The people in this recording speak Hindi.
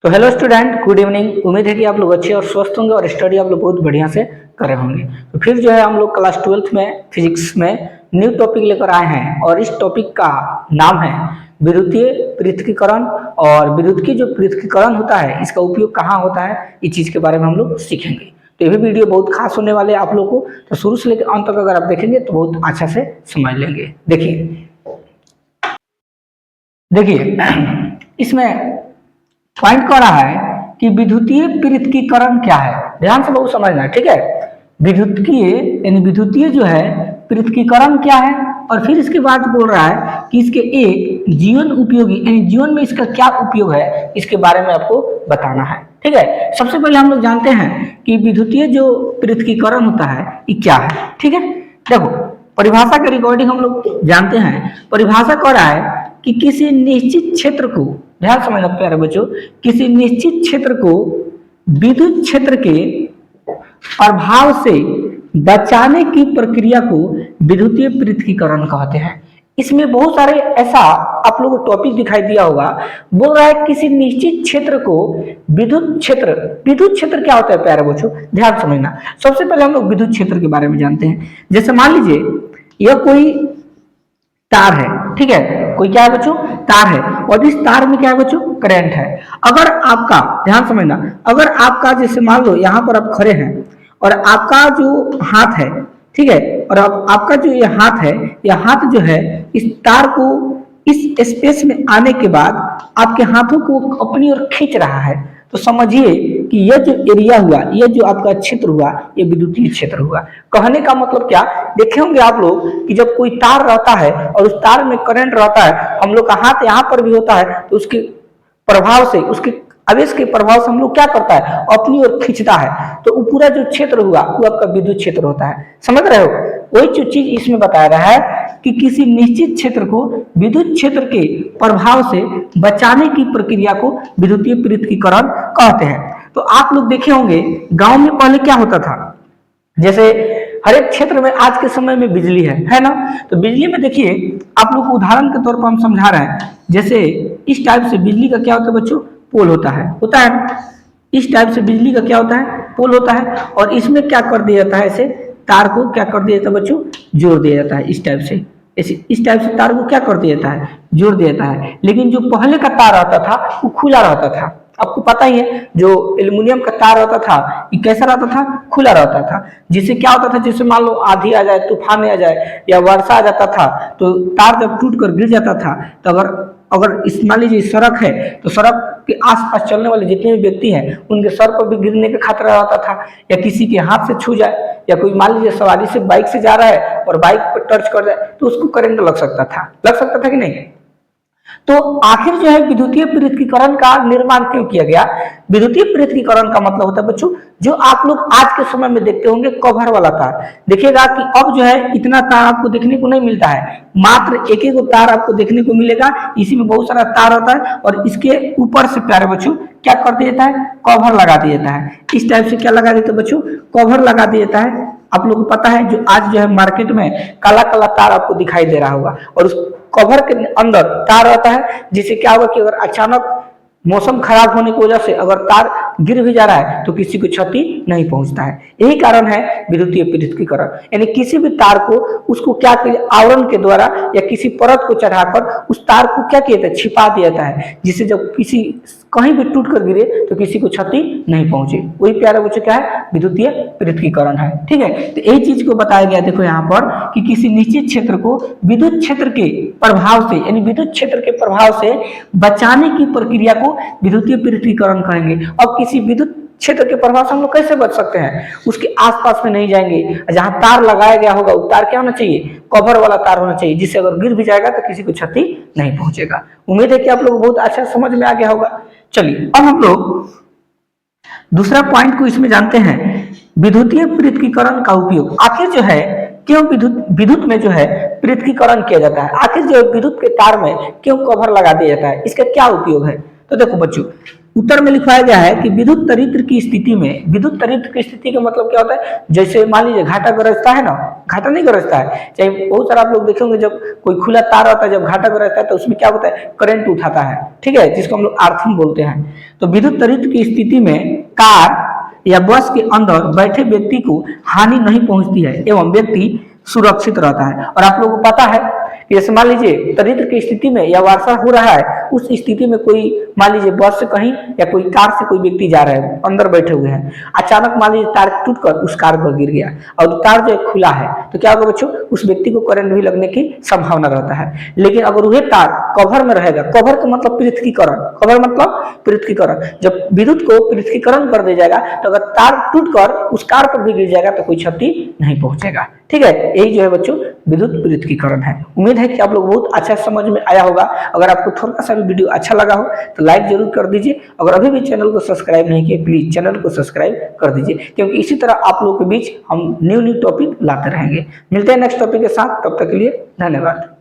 तो हेलो स्टूडेंट, गुड इवनिंग। उम्मीद है कि आप लोग अच्छे और स्वस्थ होंगे और स्टडी आप लोग बहुत बढ़िया से कर रहे होंगे। तो फिर जो है हम लोग क्लास 12th में फिजिक्स में न्यू टॉपिक लेकर आए हैं और इस टॉपिक का नाम है विद्युतीय पृथक्कीकरण। और विद्युतीय जो पृथक्कीकरण होता है इसका उपयोग कहाँ होता है, इस चीज के बारे में हम लोग सीखेंगे। तो ये भी वीडियो बहुत खास होने वाले हैं आप लोग को, तो शुरू से लेकर अंत तक अगर आप देखेंगे तो बहुत अच्छा से समझ लेंगे। देखिए इसमें पॉइंट कर रहा है कि विद्युतीय पृथक्कीकरण क्या है। ध्यान से बहुत समझना है, ठीक है। विद्युतीय यानी विद्युतीय जो है पृथक्कीकरण क्या है, और फिर इसके बाद बोल रहा है कि इसके एक जीवन उपयोगी यानी जीवन में इसका क्या उपयोग है, इसके बारे में आपको बताना है, ठीक है। सबसे पहले हम लोग जानते हैं कि विद्युतीय जो पृथक्कीकरण होता है ये क्या है, ठीक है। देखो परिभाषा के रिकॉर्डिंग हम लोग जानते हैं। परिभाषा कह रहा है कि किसी निश्चित क्षेत्र को, ध्यान समझना प्यारे बच्चों, किसी निश्चित क्षेत्र को विद्युत क्षेत्र के प्रभाव से बचाने की प्रक्रिया को विद्युतीय पृथक्कीकरण कहते हैं। इसमें बहुत सारे ऐसा आप लोगों को टॉपिक दिखाई दिया होगा। बोल रहा है किसी निश्चित क्षेत्र को विद्युत क्षेत्र क्या होता है प्यारे बच्चों, ध्यान समझना। सबसे पहले हम लोग विद्युत क्षेत्र के बारे में जानते हैं। जैसे मान लीजिए यह कोई तार है, ठीक है, कोई क्या है बच्चों, तार है, और इस तार में क्या है बच्चों, करंट है। अगर आपका, ध्यान समझना, अगर आपका जैसे मान लो यहाँ पर आप खड़े हैं और आपका जो हाथ है, ठीक है, और आपका जो ये हाथ है, यह हाथ जो है इस तार को इस स्पेस में आने के बाद आपके हाथों को अपनी ओर खींच रहा है, तो समझिए कि यह जो एरिया हुआ, यह जो आपका क्षेत्र हुआ, यह विद्युतीय क्षेत्र हुआ। कहने का मतलब क्या, देखे होंगे आप लोग कि जब कोई तार रहता है और उस तार में करंट रहता है, हम लोग का हाथ यहाँ पर भी होता है, तो उसके प्रभाव से, उसके आवेश के प्रभाव से हम लोग क्या करता है, अपनी ओर खींचता है, तो वो पूरा जो क्षेत्र हुआ वो आपका विद्युत क्षेत्र होता है। समझ रहे हो, वही जो चीज इसमें बताया रहा है कि किसी निश्चित क्षेत्र को विद्युत क्षेत्र के प्रभाव से बचाने की प्रक्रिया को विद्युतीय पृथक्कीकरण कहते हैं। तो आप लोग देखे होंगे गांव में पहले क्या होता था, जैसे हर एक क्षेत्र में आज के समय में बिजली है ना। तो बिजली में देखिए आप लोग को उदाहरण के तौर पर हम समझा रहे हैं। जैसे इस टाइप से बिजली का क्या होता है बच्चों, पोल होता है ना। इस टाइप से बिजली का क्या होता है, पोल होता है, और इसमें क्या कर दिया जाता है, ऐसे तार को क्या कर दिया जाता है बच्चों, जोड़ दिया जाता है। इस टाइप से, इस टाइप से तार को क्या कर दिया जाता है, जोड़ दिया जाता है। लेकिन जो पहले का तार आता था वो खुला रहता था। आपको पता ही है जो एल्युमिनियम का तार रहता था ये कैसा रहता था, खुला रहता था। जिससे क्या होता था, जैसे मान लो आंधी आ जाए, तूफान आ जाए या वर्षा आ जाता था, तो तार जब टूट कर गिर जाता था, तो अगर इस मान लीजिए सड़क है तो सड़क के आसपास चलने वाले जितने भी व्यक्ति हैं उनके सर पर भी गिरने का खतरा रहता था, या किसी के हाथ से छू जाए, या कोई मान लीजिए सवारी से बाइक से जा रहा है और बाइक पर टच कर जाए तो उसको करंट लग सकता था कि नहीं। तो आखिर जो है विद्युतीय पृथक्कीकरण का निर्माण क्यों किया गया। विद्युतीय पृथक्कीकरण का मतलब होता है बच्चों, जो आप लोग आज के समय में देखते होंगे कवर वाला तार, देखिएगा कि अब जो है इतना तार आपको देखने को नहीं मिलता है, मात्र एक एक तार आपको देखने को मिलेगा। इसी में बहुत सारा तार होता है और इसके ऊपर से प्यारे बच्चों क्या कर दिया जाता है, कवर लगा दिया जाता है। इस टाइप से क्या लगा देते बच्चों, कवर लगा दिया जाता है। आप लोग को पता है जो आज जो है मार्केट में काला काला तार आपको दिखाई दे रहा होगा, और उस कवर के अंदर तार रहता है, जिससे क्या होगा कि अगर अचानक मौसम खराब होने की वजह से अगर तार गिर भी जा रहा है तो किसी को क्षति नहीं पहुंचता है। यही कारण है विद्युतीय पृथक्कीकरण, यानी किसी भी तार को उसको क्या आवरण के द्वारा या किसी परत को चढ़ाकर उस तार को क्या किया जाता है, छिपा दिया जाता है, जिससे जब किसी कहीं भी टूट कर गिरे तो किसी को क्षति नहीं पहुंचे। वही प्यारे बच्चों क्या है, विद्युतीय पृथक्कीकरण है, ठीक है। तो यही चीज को बताया गया, देखो यहाँ पर कि किसी निश्चित क्षेत्र को विद्युत क्षेत्र के प्रभाव से, यानी विद्युत क्षेत्र के प्रभाव से बचाने की प्रक्रिया को विद्युतीय पृथक्कीकरण कहेंगे। अब किसी विद्युत क्षेत्र के प्रभाव से हम लोग कैसे बच सकते हैं, उसके आसपास में नहीं जाएंगे। जहां तार लगाया गया होगा वो तार क्या होना चाहिए, कवर वाला तार होना चाहिए, जिससे अगर गिर भी जाएगा तो किसी को क्षति नहीं पहुंचेगा। उम्मीद है कि आप लोग बहुत अच्छा समझ में आ गया होगा। चलिए अब हम लोग दूसरा पॉइंट को इसमें जानते हैं, विद्युतीय पृथक्कीकरण का उपयोग। आखिर जो है क्यों विद्युत में जो है पृथक्कीकरण किया जाता है, आखिर जो विद्युत के तार में क्यों कवर लगा दिया जाता है, इसका क्या उपयोग है। तो देखो बच्चों, उत्तर में लिखवाया गया है कि विद्युत तरित्र की स्थिति में, विद्युत तरित्र की स्थिति का मतलब क्या होता है, जैसे मान लीजिए घाटा गरजता है ना, घाटा नहीं गरजता है, चाहे बहुत सारा आप लोग देखेंगे जब कोई खुला तार होता है, जब घाटा गरजता है तो उसमें क्या होता है, करंट उठाता है, ठीक है, जिसको हम लोग अर्थिंग बोलते हैं। तो विद्युत तरित्र की स्थिति में कार या बस के अंदर बैठे व्यक्ति को हानि नहीं पहुंचती है एवं व्यक्ति सुरक्षित रहता है। और आप लोगों को पता है कि जैसे मान लीजिए तरित्र की स्थिति में या वर्षा हो रहा है, उस स्थिति में कोई मान लीजिए बस से कहीं या कोई कार से कोई व्यक्ति जा रहा है, अंदर बैठे हुए हैं, अचानक मान लीजिए तार टूटकर उस कार पर गिर गया और तार जो खुला है, तो क्या होगा बच्चों, उस व्यक्ति को करंट भी लगने की संभावना रहता है। लेकिन अगर वह तार कवर में रहेगा, कवर का मतलब पृथ्वीकरण, कवर मतलब पृथ्वीकरण, जब विद्युत को पृथ्वीकरण कर दिया जाएगा तो अगर तार टूटकर उस कार पर भी गिर जाएगा तो कोई क्षति नहीं पहुंचेगा, ठीक है। यही जो है बच्चों विद्युत पृथ्वीकरण है। उम्मीद है कि आप लोग बहुत अच्छा समझ में आया होगा। अगर आपको थोड़ा सा भी वीडियो अच्छा लगा हो तो लाइक जरूर कर दीजिए। अगर अभी भी चैनल को सब्सक्राइब नहीं किए, प्लीज चैनल को सब्सक्राइब कर दीजिए, क्योंकि इसी तरह आप लोगों के बीच हम न्यू टॉपिक लाते रहेंगे। मिलते हैं नेक्स्ट टॉपिक के साथ, तब तक के लिए धन्यवाद।